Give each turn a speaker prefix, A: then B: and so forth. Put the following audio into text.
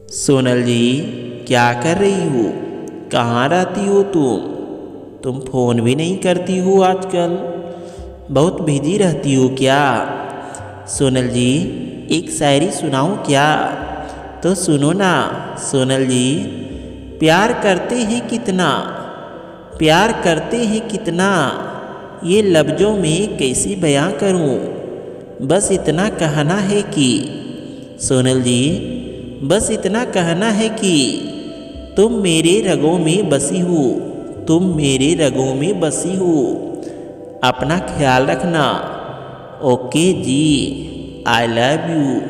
A: सोनल जी, क्या कर रही हो? कहाँ रहती हो तुम फ़ोन भी नहीं करती हो आजकल। बहुत बिजी रहती हो क्या? सोनल जी, एक शायरी सुनाऊं क्या? तो सुनो ना सोनल जी। प्यार करते हैं कितना, प्यार करते हैं कितना, ये लफ्ज़ों में कैसे बयां करूं। बस इतना कहना है कि सोनल जी, बस इतना कहना है कि तुम मेरे रगों में बसी हो, तुम मेरे रगों में बसी हो। अपना ख्याल रखना। ओके जी, आई लव यू।